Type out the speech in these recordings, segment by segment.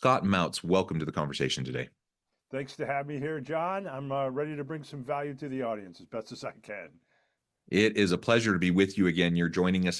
Scott Mautz, welcome to the conversation today. Thanks to have me here, John. I'm ready to bring some value to the audience as best as I can. It is a pleasure to be with you again. You're joining us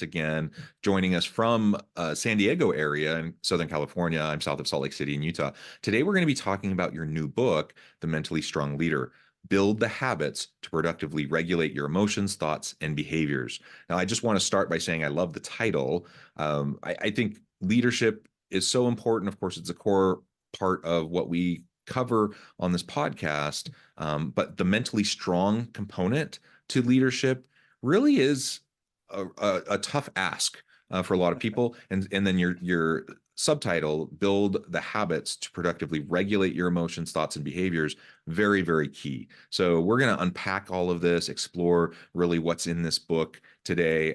from San Diego area in Southern California. I'm south of Salt Lake City in Utah. Today, we're going to be talking about your new book, The Mentally Strong Leader. Build the habits to productively regulate your emotions, thoughts, and behaviors. Now, I just want to start by saying I love the title. I think leadership is so important. Of course, it's a core part of what we cover on this podcast. But the mentally strong component to leadership really is a tough ask for a lot of people. And then your subtitle, build the habits to productively regulate your emotions, thoughts, and behaviors, very, very key. So we're going to unpack all of this, explore really what's in this book today.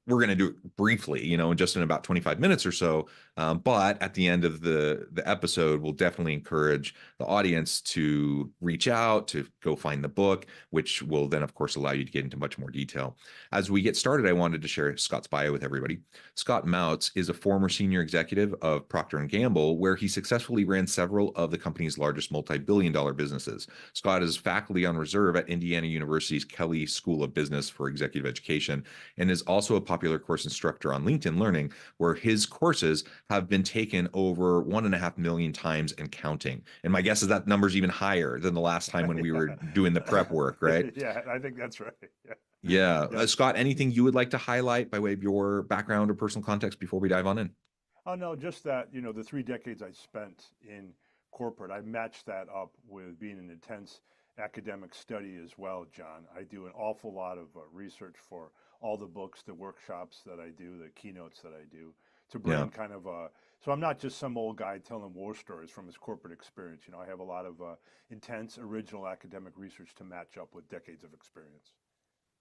We're going to do it briefly, just in about 25 minutes or so. But at the end of the episode, we'll definitely encourage the audience to reach out, to go find the book, which will then, of course, allow you to get into much more detail. As we get started, I wanted to share Scott's bio with everybody. Scott Mautz is a former senior executive of Procter & Gamble, where he successfully ran several of the company's largest multi-billion-dollar businesses. Scott is faculty on reserve at Indiana University's Kelley School of Business for Executive Education, and is also a popular course instructor on LinkedIn Learning, where his courses have been taken over 1.5 million times and counting. And my guess is that number's even higher than the last time when we were doing the prep work, right? Yeah, I think that's right. Yeah. Yeah. Scott, anything you would like to highlight by way of your background or personal context before we dive on in? Oh, no, just that, the 3 decades I spent in corporate, I matched that up with being an intense academic study as well, John. I do an awful lot of research for all the books, the workshops that I do, the keynotes that I do, to Yeah. bring kind of so I'm not just some old guy telling war stories from his corporate experience. I have a lot of intense, original academic research to match up with decades of experience.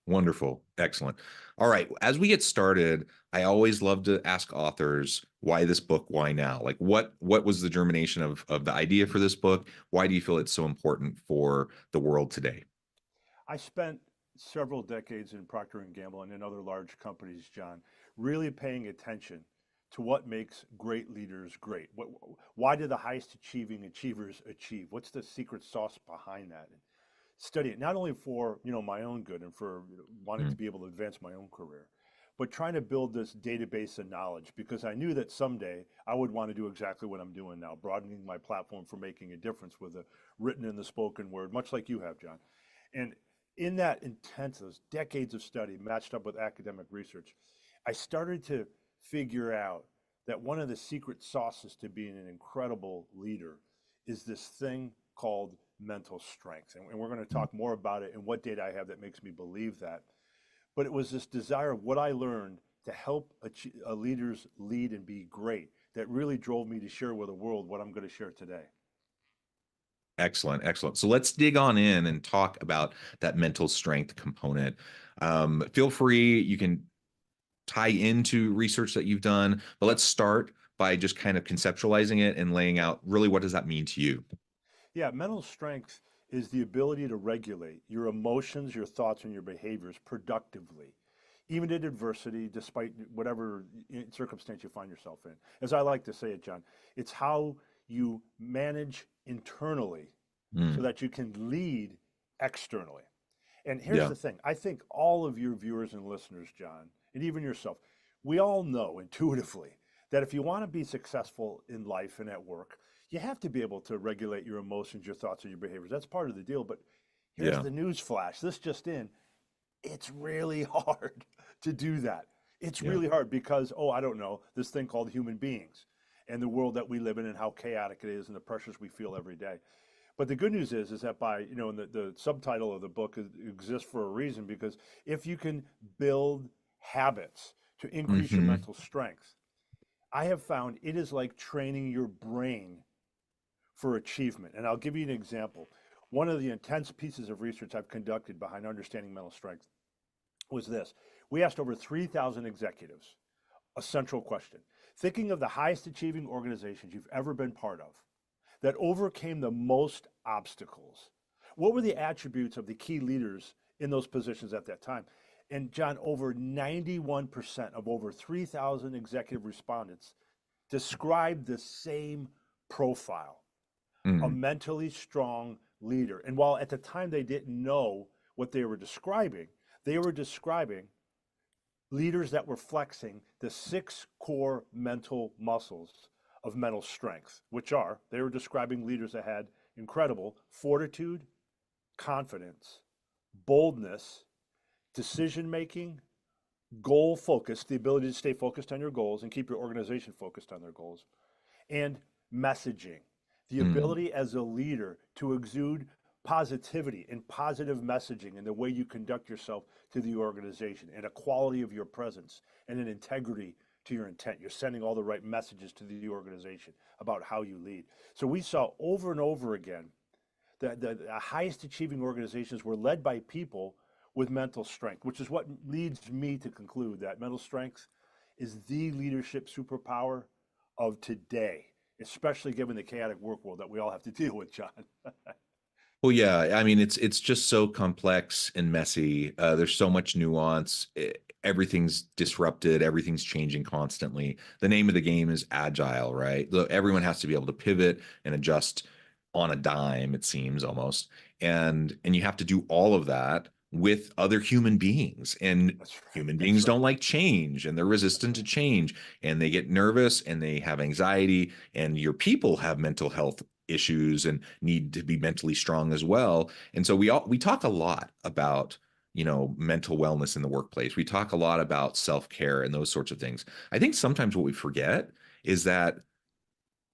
Wonderful. Excellent. All right. As we get started, I always love to ask authors, why this book? Why now? Like what was the germination of the idea for this book? Why do you feel it's so important for the world today? I spent several decades in Procter and Gamble and in other large companies, John, really paying attention to what makes great leaders great. Why do the highest achieving achievers achieve? What's the secret sauce behind that? And study it not only for my own good and for wanting to Mm. be able to advance my own career, but trying to build this database of knowledge because I knew that someday I would want to do exactly what I'm doing now, broadening my platform for making a difference with the written and the spoken word, much like you have, John. And in that intense, those decades of study matched up with academic research, I started to figure out that one of the secret sauces to being an incredible leader is this thing called mental strength. And we're going to talk more about it and what data I have that makes me believe that. But it was this desire of what I learned to help leaders lead and be great that really drove me to share with the world what I'm going to share today. Excellent. Excellent. So let's dig on in and talk about that mental strength component. Feel free, you can tie into research that you've done, but Yep. let's start by just kind of conceptualizing it and laying out really what does that mean to you? Yeah, mental strength is the ability to regulate your emotions, your thoughts, and your behaviors productively, even in adversity, despite whatever circumstance you find yourself in. As I like to say it, John, it's how you manage internally so Mm. that you can lead externally. And here's Yeah. the thing I think all of your viewers and listeners, John, and even yourself, we all know intuitively that if you want to be successful in life and at work, you have to be able to regulate your emotions, your thoughts, and your behaviors. That's part of the deal. But here's Yeah. the news flash this just in it's really hard to do that. It's Yeah. really hard because, oh, I don't know, this thing called human beings and the world that we live in and how chaotic it is and the pressures we feel every day. But the good news is that by, and the subtitle of the book exists for a reason because if you can build habits to increase your Hmm. mental strength, I have found it is like training your brain for achievement. And I'll give you an example. One of the intense pieces of research I've conducted behind understanding mental strength was this. We asked over 3,000 executives a central question. Thinking of the highest achieving organizations you've ever been part of that overcame the most obstacles, what were the attributes of the key leaders in those positions at that time? And John, over 91% of over 3,000 executive respondents described the same profile, a Mm. mentally strong leader. And while at the time they didn't know what they were describing leaders that were flexing the 6 core mental muscles of mental strength, which are, they were describing leaders that had incredible fortitude, confidence, boldness, decision making, goal focus, the ability to stay focused on your goals and keep your organization focused on their goals, and messaging, the Mm. ability as a leader to exude positivity and positive messaging in the way you conduct yourself to the organization, and a quality of your presence and an integrity to your intent. You're sending all the right messages to the organization about how you lead. So we saw over and over again that the highest achieving organizations were led by people with mental strength, which is what leads me to conclude that mental strength is the leadership superpower of today, especially given the chaotic work world that we all have to deal with, John. Well, yeah, I mean, it's just so complex and messy. There's so much nuance. Everything's disrupted. Everything's changing constantly. The name of the game is agile, right? Everyone has to be able to pivot and adjust on a dime, it seems almost. And you have to do all of that with other human beings. And That's right. human That's beings right. don't like change, and they're resistant to change, and they get nervous, and they have anxiety, and your people have mental health issues and need to be mentally strong as well. And so we talk a lot about, mental wellness in the workplace. We talk a lot about self-care and those sorts of things. I think sometimes what we forget is that,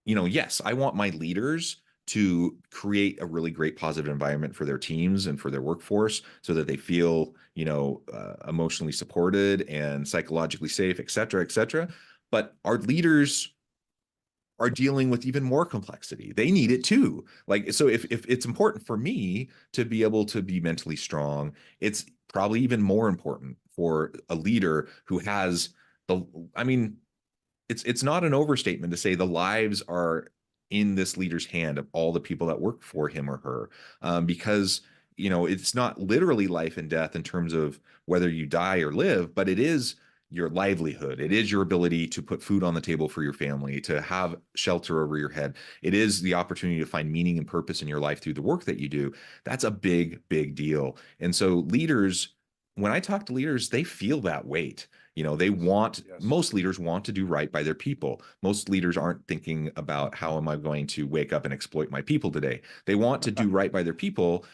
yes, I want my leaders to create a really great positive environment for their teams and for their workforce so that they feel, emotionally supported and psychologically safe, et cetera, et cetera. But our leaders are dealing with even more complexity. They need it too. Like, so if it's important for me to be able to be mentally strong, it's probably even more important for a leader who has the, I mean, it's not an overstatement to say the lives are in this leader's hand of all the people that work for him or her, because it's not literally life and death in terms of whether you die or live, but it is your livelihood. It is your ability to put food on the table for your family, to have shelter over your head. It is the opportunity to find meaning and purpose in your life through the work that you do. That's a big, big deal. And so leaders, when I talk to leaders, they feel that weight. Yes. Yes. Most leaders want to do right by their people. Most leaders aren't thinking about how am I going to wake up and exploit my people today. They want to do right by their people,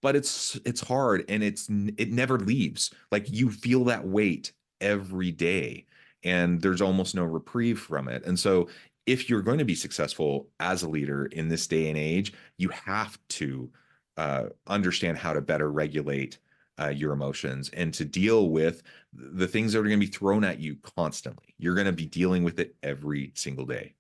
but it's hard, and it never leaves. Like, you feel that weight every day, and there's almost no reprieve from it. And so if you're going to be successful as a leader in this day and age, you have to understand how to better regulate your emotions and to deal with the things that are going to be thrown at you constantly. You're going to be dealing with it every single day.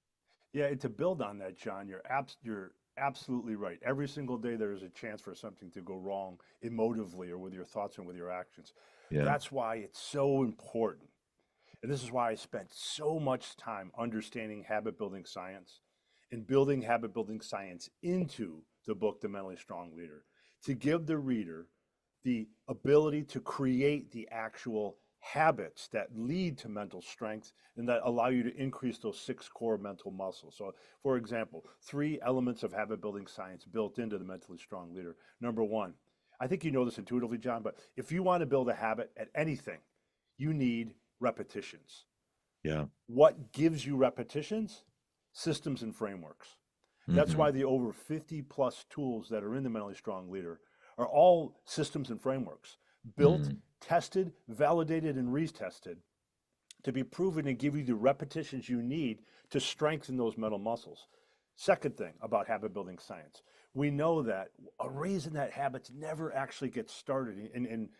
Yeah, and to build on that, John, you're absolutely right. Every single day there is a chance for something to go wrong emotively or with your thoughts and with your actions. Yeah. That's why it's so important. And this is why I spent so much time understanding habit building science and building habit building science into the book, The Mentally Strong Leader, to give the reader the ability to create the actual habits that lead to mental strength and that allow you to increase those 6 core mental muscles. So, for example, 3 elements of habit building science built into the mentally strong leader. Number one, I think you know this intuitively, John, but if you want to build a habit at anything, you need repetitions. Yeah. What gives you repetitions? Systems and frameworks. That's Hmm. why the over 50 plus tools that are in the mentally strong leader are all systems and frameworks built, Mm. tested, validated, and retested to be proven and give you the repetitions you need to strengthen those mental muscles. Second thing about habit building science, we know that a reason that habits never actually get started and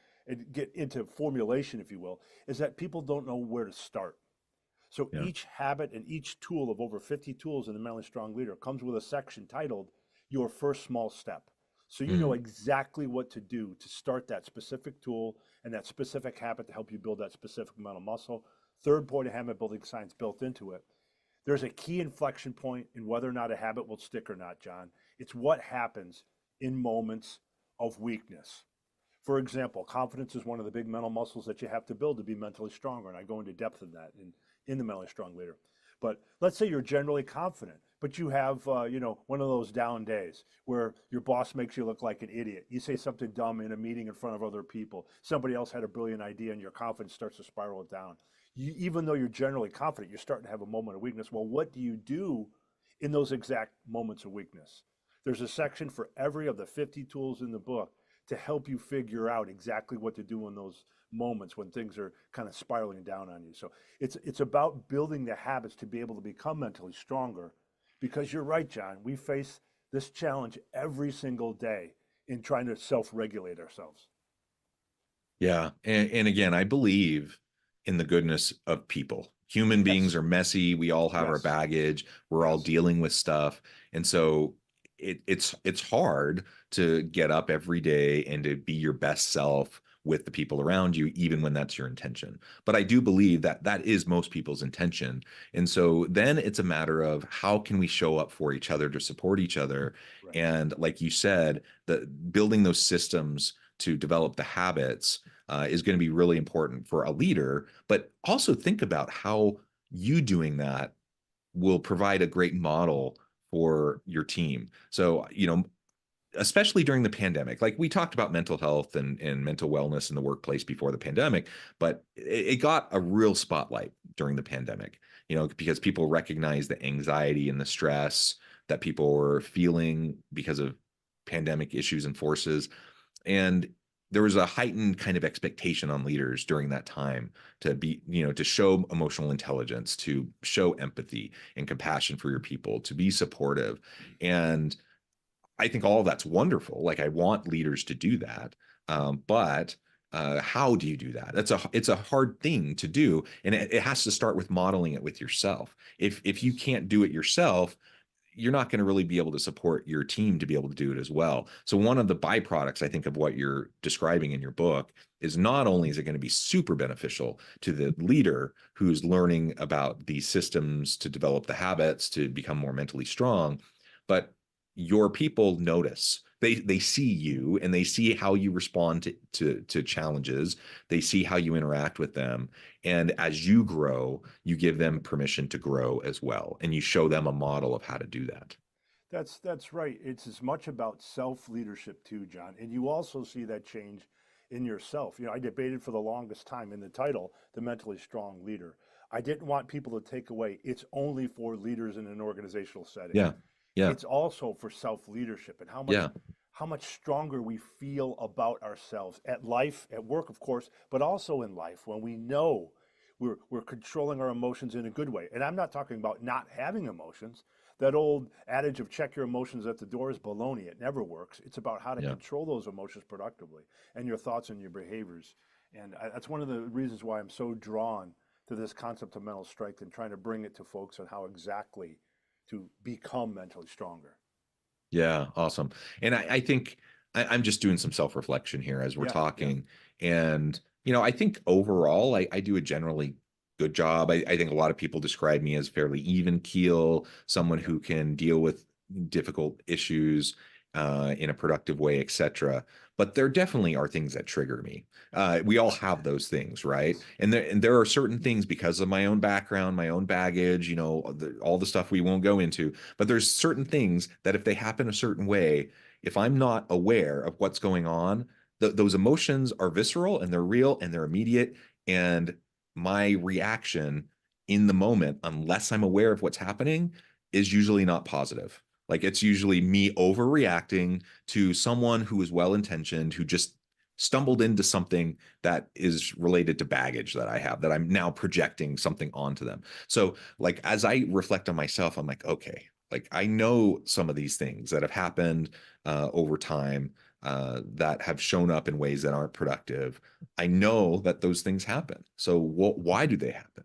get into formulation, if you will, is that people don't know where to start. So Yeah. each habit and each tool of over 50 tools in the Mentally Strong Leader comes with a section titled Your First Small Step. So you know Mm. exactly what to do to start that specific tool and that specific habit to help you build that specific mental muscle. Third point of habit building science built into it. There's a key inflection point in whether or not a habit will stick or not, John. It's what happens in moments of weakness. For example, confidence is one of the big mental muscles that you have to build to be mentally stronger. And I go into depth in that in the mentally strong leader. But let's say you're generally confident, but you have, one of those down days where your boss makes you look like an idiot. You say something dumb in a meeting in front of other people. Somebody else had a brilliant idea and your confidence starts to spiral down. Even though you're generally confident, you're starting to have a moment of weakness. Well, what do you do in those exact moments of weakness? There's a section for every of the 50 tools in the book to help you figure out exactly what to do in those moments when things are kind of spiraling down on you. So it's about building the habits to be able to become mentally stronger, because you're right, John. We face this challenge every single day in trying to self-regulate ourselves. Yeah. And again, I believe in the goodness of people. Human beings Yes, are messy. We all have our yes, baggage. We're all yes. dealing with stuff. And so it's hard to get up every day and to be your best self with the people around you, even when that's your intention. But I do believe that that is most people's intention. And so then it's a matter of how can we show up for each other to support each other. Right. And like you said, the building those systems to develop the habits is going to be really important for a leader. But also think about how you doing that will provide a great model for your team. So, especially during the pandemic, like we talked about mental health and mental wellness in the workplace before the pandemic, but it got a real spotlight during the pandemic, because people recognized the anxiety and the stress that people were feeling because of pandemic issues and forces. And there was a heightened kind of expectation on leaders during that time to be, to show emotional intelligence, to show empathy and compassion for your people, to be supportive. And I think all of that's wonderful. Like I want leaders to do that. But how do you do that? It's a hard thing to do, and it has to start with modeling it with yourself. If you Yes. can't do it yourself, you're not going to really be able to support your team to be able to do it as well. So one of the byproducts, I think, of what you're describing in your book is not only is it going to be super beneficial to the leader who's learning about these systems to develop the habits to become more mentally strong, but your people notice. They see you and they see how you respond to challenges. They see how you interact with them. And as you grow, you give them permission to grow as well. And you show them a model of how to do that. That's right. It's as much about self-leadership too, John. And you also see that change in yourself. I debated for the longest time in the title, The Mentally Strong Leader. I didn't want people to take away it's only for leaders in an organizational setting. Yeah. Yeah. It's also for self-leadership and how much Yeah. how much stronger we feel about ourselves at life, at work, of course, but also in life when we know we're controlling our emotions in a good way. And I'm not talking about not having emotions. That old adage of check your emotions at the door is baloney. It never works. It's about how to Yeah. control those emotions productively and your thoughts and your behaviors. And that's one of the reasons why I'm so drawn to this concept of mental strength and trying to bring it to folks on how exactly to become mentally stronger. Yeah, awesome. And I think I'm just doing some self-reflection here as we're Yeah, yeah, talking. And, I think overall, I do a generally good job. I think a lot of people describe me as fairly even keel, someone yeah. who can deal with difficult issues in a productive way, etc. But there definitely are things that trigger me. We all have those things, right? Yes, And there are certain things because of my own background, my own baggage, all the stuff we won't go into, but there's certain things that if they happen a certain way, if I'm not aware of what's going on, those emotions are visceral and they're real and they're immediate. And my reaction in the moment, unless I'm aware of what's happening, is usually not positive. Like it's usually me overreacting to someone who is well intentioned, who just stumbled into something that is related to baggage that I have, that I'm now projecting something onto them. So, like, as I reflect on myself, I'm like, okay, like I know some of these things that have happened over time that have shown up in ways that aren't productive. I know that those things happen. So, why do they happen?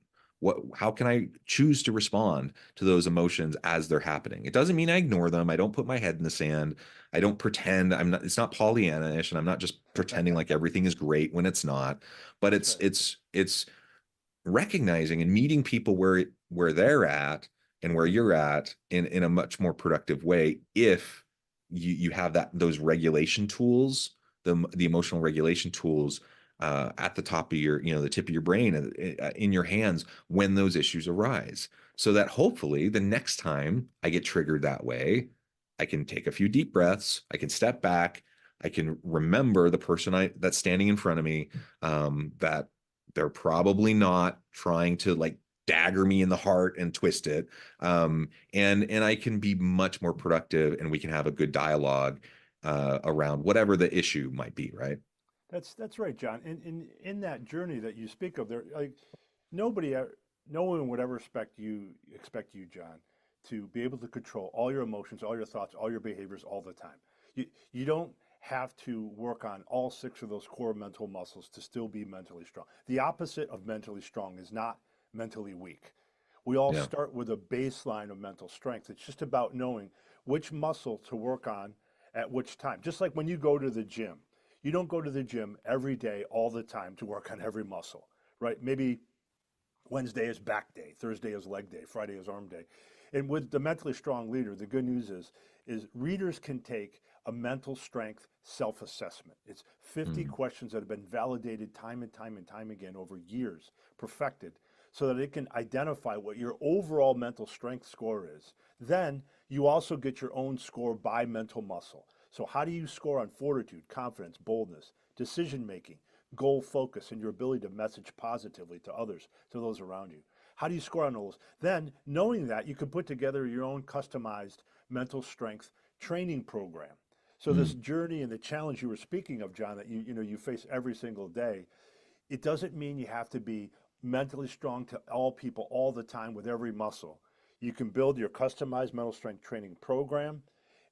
How can I choose to respond to those emotions as they're happening? It doesn't mean I ignore them. I don't put my head in the sand. I don't pretend. I'm not, it's not Pollyanna-ish, and I'm not just pretending like everything is great when it's not. But that's it's right. it's it's recognizing and meeting people where they're at and where you're at in a much more productive way if you have those regulation tools, the emotional regulation tools at the top of your, the tip of your brain, in your hands when those issues arise. So that hopefully the next time I get triggered that way, I can take a few deep breaths, I can step back, I can remember the person that's standing in front of me, that they're probably not trying to like dagger me in the heart and twist it. And I can be much more productive, and we can have a good dialogue around whatever the issue might be, right? That's right, John. And in that journey that you speak of, there, like nobody, no one would ever expect you, John, to be able to control all your emotions, all your thoughts, all your behaviors all the time. You don't have to work on all six of those core mental muscles to still be mentally strong. The opposite of mentally strong is not mentally weak. We all Yeah. start with a baseline of mental strength. It's just about knowing which muscle to work on at which time. Just like when you go to the gym, you don't go to the gym every day, all the time to work on every muscle, right? Maybe Wednesday is back day, Thursday is leg day, Friday is arm day. And with the mentally strong leader, the good news is readers can take a mental strength self-assessment. It's 50 Mm. questions that have been validated time and time and time again over years, perfected, so that it can identify what your overall mental strength score is. Then you also get your own score by mental muscle. So how do you score on fortitude, confidence, boldness, decision making, goal focus, and your ability to message positively to others, to those around you? How do you score on those? Then, knowing that, you can put together your own customized mental strength training program. So this Mm. journey and the challenge you were speaking of, John, that you face every single day, it doesn't mean you have to be mentally strong to all people all the time with every muscle. You can build your customized mental strength training program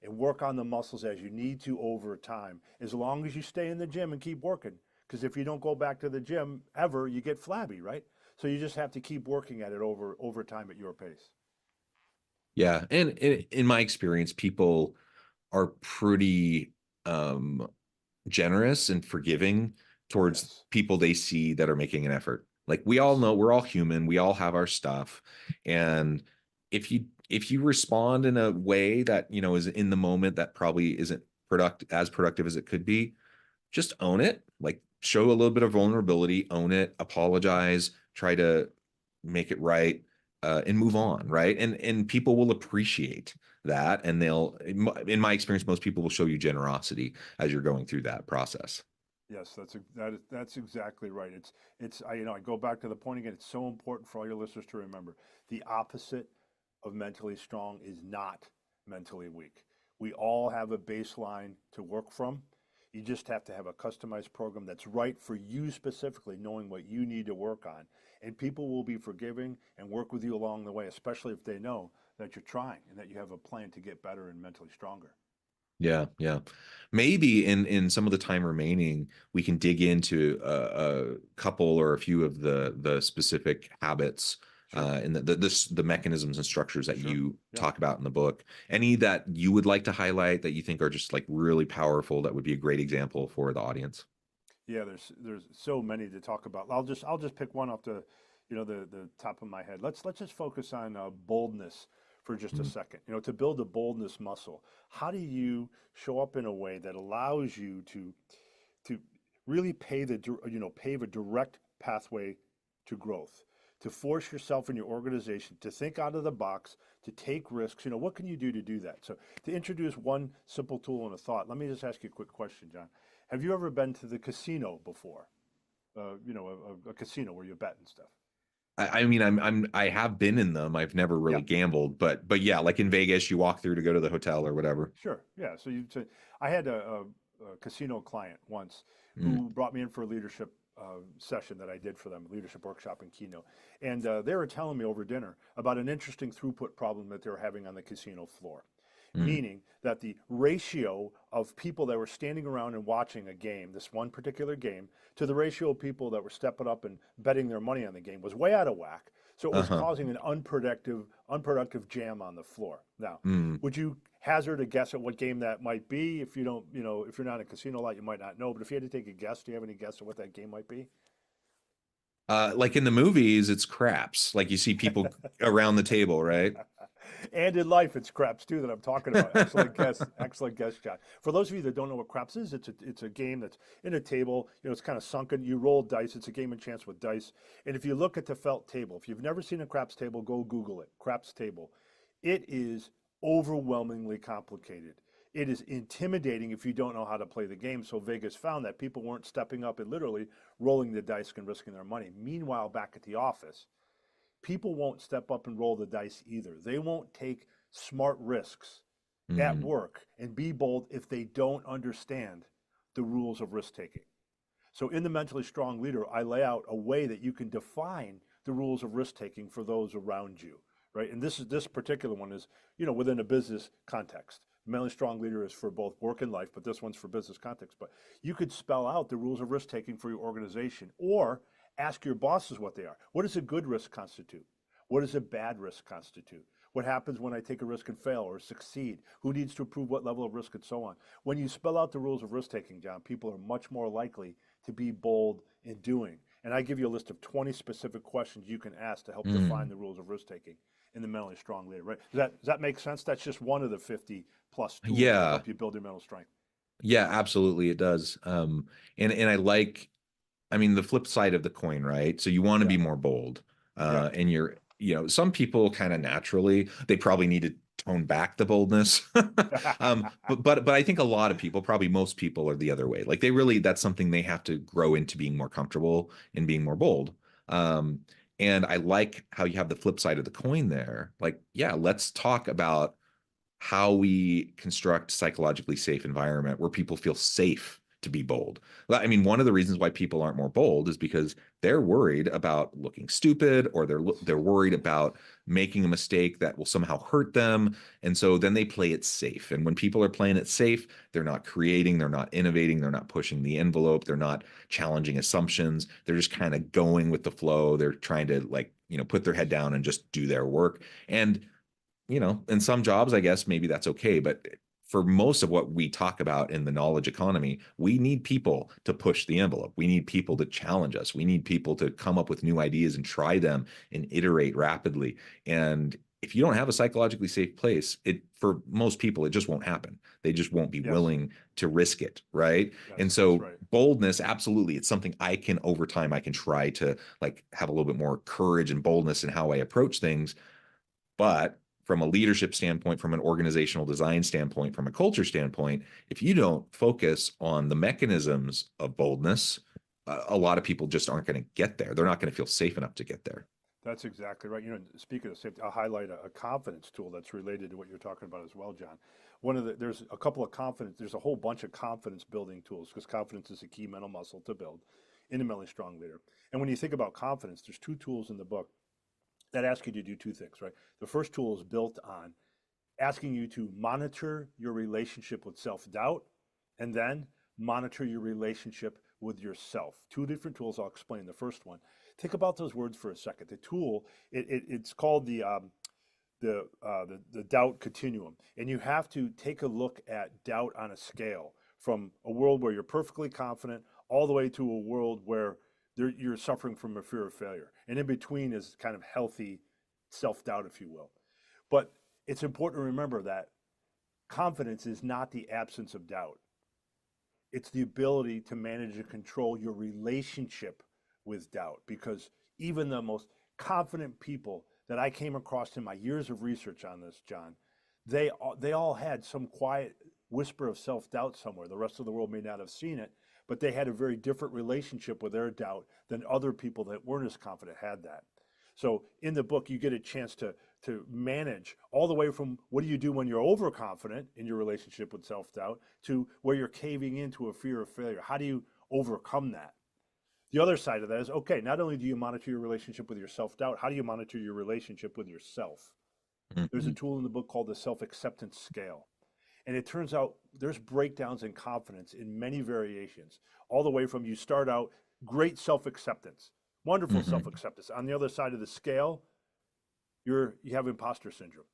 and work on the muscles as you need to over time, as long as you stay in the gym and keep working. Because if you don't go back to the gym ever, you get flabby, right? So you just have to keep working at it over time at your pace. Yeah. And in my experience, people are pretty generous and forgiving towards Yes. people they see that are making an effort. Like we all Yes. know we're all human, we all have our stuff. And if you respond in a way that, is in the moment that probably isn't productive as it could be, just own it. Like show a little bit of vulnerability, own it, apologize, try to make it right, and move on, right? And people will appreciate that, and they'll, in my experience, most people will show you generosity as you're going through that process. Yes, that's exactly right. It's I go back to the point again. It's so important for all your listeners to remember the opposite of mentally strong is not mentally weak. We all have a baseline to work from. You just have to have a customized program that's right for you specifically, knowing what you need to work on. And people will be forgiving and work with you along the way, especially if they know that you're trying and that you have a plan to get better and mentally stronger. Yeah, yeah. Maybe in some of the time remaining, we can dig into a couple or a few of the specific habits, Sure, and the mechanisms and structures that sure. you Yeah. talk about in the book. Any that you would like to highlight that you think are just like really powerful, that would be a great example for the audience. Yeah, there's so many to talk about. I'll just pick one off the top of my head. Let's just focus on boldness for just a Mm. second. To build a boldness muscle, how do you show up in a way that allows you to really pave a direct pathway to growth, to force yourself in your organization to think out of the box, to take risks. What can you do to do that? So to introduce one simple tool and a thought, let me just ask you a quick question, John. Have you ever been to the casino before? A casino where you bet and stuff. I mean, I have been in them. I've never Yeah, really gambled, but yeah, like in Vegas, you walk through to go to the hotel or whatever. sure. Yeah. So I had a casino client once Mm. who brought me in for a leadership session that I did for them, leadership workshop and keynote. And they were telling me over dinner about an interesting throughput problem that they were having on the casino floor. Mm. Meaning that the ratio of people that were standing around and watching a game, this one particular game, to the ratio of people that were stepping up and betting their money on the game was way out of whack. So it was Uh-huh. causing an unproductive jam on the floor. Now, Mm. would you hazard a guess at what game that might be? If you don't, if you're not in a casino lot, you might not know. But if you had to take a guess, do you have any guess at what that game might be? Like in the movies, it's craps. Like you see people around the table, right? And in life, it's craps too that I'm talking about. Excellent guess, John. For those of you that don't know what craps is, it's a game that's in a table. It's kind of sunken. You roll dice. It's a game of chance with dice. And if you look at the felt table, if you've never seen a craps table, go Google it. Craps table. It is overwhelmingly complicated. It is intimidating if you don't know how to play the game. So Vegas found that people weren't stepping up and literally rolling the dice and risking their money. Meanwhile, back at the office, people won't step up and roll the dice either. They won't take smart risks at Mm, work and be bold if they don't understand the rules of risk taking. So in the Mentally Strong Leader, I lay out a way that you can define the rules of risk taking for those around you, right? And this particular one is, within a business context. Mentally Strong Leader is for both work and life, but this one's for business context. But you could spell out the rules of risk taking for your organization, or ask your bosses what they are. What does a good risk constitute? What does a bad risk constitute? What happens when I take a risk and fail or succeed? Who needs to approve what level of risk and so on? When you spell out the rules of risk taking, John, people are much more likely to be bold in doing. And I give you a list of 20 specific questions you can ask to help define mm. the rules of risk taking in the Mentally Strong Leader, right? Does that make sense? That's just one of the 50 plus tools that Yeah. help you build your mental strength. Yeah, absolutely it does. And I like, I mean, the flip side of the coin, right? So you want to Yeah, be more bold. yeah. And some people kind of naturally, they probably need to tone back the boldness. But I think a lot of people, probably most people, are the other way. Like, that's something they have to grow into, being more comfortable and being more bold. Um, and I like how you have the flip side of the coin there. Like, yeah, let's talk about how we construct psychologically safe environment where people feel safe to be bold. I mean, one of the reasons why people aren't more bold is because they're worried about looking stupid, or they're worried about making a mistake that will somehow hurt them, and so then they play it safe. And when people are playing it safe, they're not creating, they're not innovating, they're not pushing the envelope, they're not challenging assumptions. They're just kind of going with the flow. They're trying to, like, put their head down and just do their work. And in some jobs, I guess maybe that's okay. But for most of what we talk about in the knowledge economy, we need people to push the envelope. We need people to challenge us. We need people to come up with new ideas and try them and iterate rapidly. And if you don't have a psychologically safe place, for most people, it just won't happen. They just won't be Yes, willing to risk it, right? And that's so right. boldness, absolutely, it's something I can, over time, I can try to, like, have a little bit more courage and boldness in how I approach things. But from a leadership standpoint, from an organizational design standpoint, from a culture standpoint, if you don't focus on the mechanisms of boldness, a lot of people just aren't going to get there. They're not going to feel safe enough to get there. That's exactly right. Speaking of safety, I'll highlight a confidence tool that's related to what you're talking about as well, John. There's a couple of confidence, there's a whole bunch of confidence building tools, because confidence is a key mental muscle to build in a mentally strong leader. And when you think about confidence, there's two tools in the book that ask you to do two things, right? The first tool is built on asking you to monitor your relationship with self-doubt, and then monitor your relationship with yourself. Two different tools. I'll explain the first one. Think about those words for a second. The tool, it's called the doubt continuum, and you have to take a look at doubt on a scale from a world where you're perfectly confident all the way to a world where you're suffering from a fear of failure, and in between is kind of healthy self-doubt, if you will. But it's important to remember that confidence is not the absence of doubt. It's the ability to manage and control your relationship with doubt, because even the most confident people that I came across in my years of research on this, John, they all had some quiet whisper of self-doubt somewhere. The rest of the world may not have seen it, but they had a very different relationship with their doubt than other people that weren't as confident had that. So in the book, you get a chance to manage all the way from what do you do when you're overconfident in your relationship with self-doubt to where you're caving into a fear of failure. How do you overcome that? The other side of that is, okay, not only do you monitor your relationship with your self-doubt, how do you monitor your relationship with yourself? There's a Mhm. tool in the book called the self-acceptance scale. And it turns out there's breakdowns in confidence in many variations, all the way from you start out great self-acceptance, wonderful Mhm. self-acceptance. On the other side of the scale, you have imposter syndrome.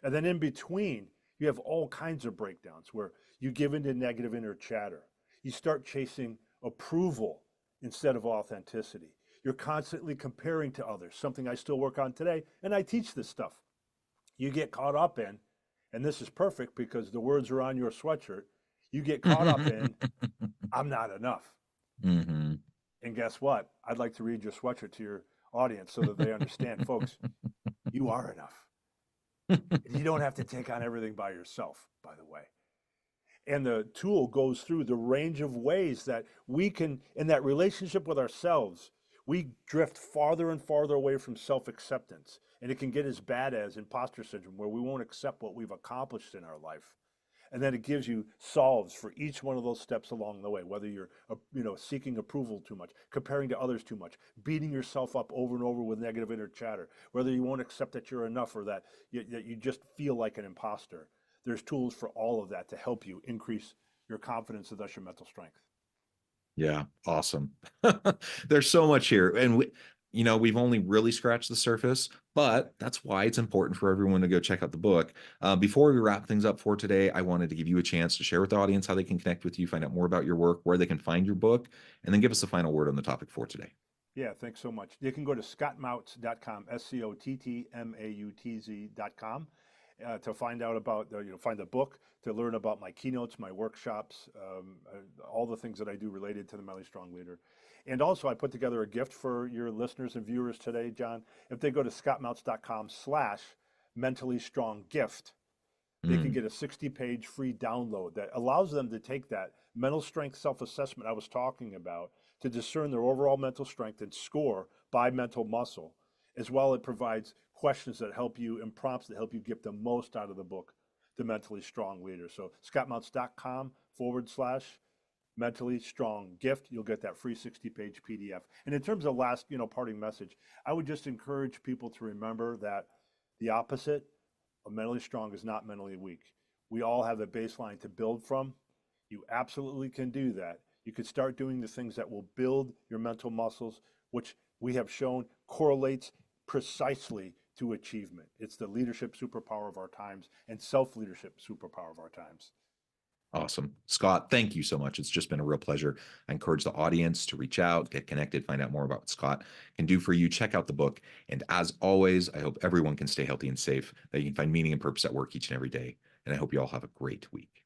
And then in between, you have all kinds of breakdowns where you give into negative inner chatter. You start chasing approval instead of authenticity. You're constantly comparing to others, something I still work on today, and I teach this stuff. you get caught up in, and this is perfect because the words are on your sweatshirt, you get caught up in, I'm not enough. Hmm. And guess what? I'd like to read your sweatshirt to your audience so that they understand, folks, you are enough. You don't have to take on everything by yourself, by the way. And the tool goes through the range of ways that we can, in that relationship with ourselves, we drift farther and farther away from self acceptance. And it can get as bad as imposter syndrome, where we won't accept what we've accomplished in our life. And then it gives you solves for each one of those steps along the way, whether you're seeking approval too much, comparing to others too much, beating yourself up over and over with negative inner chatter, whether you won't accept that you're enough or that you just feel like an imposter. There's tools for all of that to help you increase your confidence and thus your mental strength. Yeah, awesome. There's so much here. And we've only really scratched the surface, but that's why it's important for everyone to go check out the book. Before we wrap things up for today, I wanted to give you a chance to share with the audience how they can connect with you, find out more about your work, where they can find your book, and then give us the final word on the topic for today. Yeah, thanks so much. You can go to scottmautz.com, SCOTTMAUTZ.com, to find out about, find the book, to learn about my keynotes, my workshops, all the things that I do related to the Mentally Strong Leader. And also, I put together a gift for your listeners and viewers today, John. If they go to scottmautz.com/mentally strong gift, they can Mm, get a 60-page free download that allows them to take that mental strength self-assessment I was talking about to discern their overall mental strength and score by mental muscle. As well, it provides questions that help you and prompts that help you get the most out of the book, The Mentally Strong Leader. So scottmautz.com/mentally strong gift. You'll get that free 60-page PDF. And in terms of last, parting message, I would just encourage people to remember that the opposite mentally strong is not mentally weak. We all have a baseline to build from. You absolutely can do that. You could start doing the things that will build your mental muscles, which we have shown correlates precisely to achievement. It's the leadership superpower of our times and self-leadership superpower of our times. awesome. Scott, thank you so much. It's just been a real pleasure. I encourage the audience to reach out, get connected, find out more about what Scott can do for you. Check out the book. And as always, I hope everyone can stay healthy and safe, that you can find meaning and purpose at work each and every day. And I hope you all have a great week.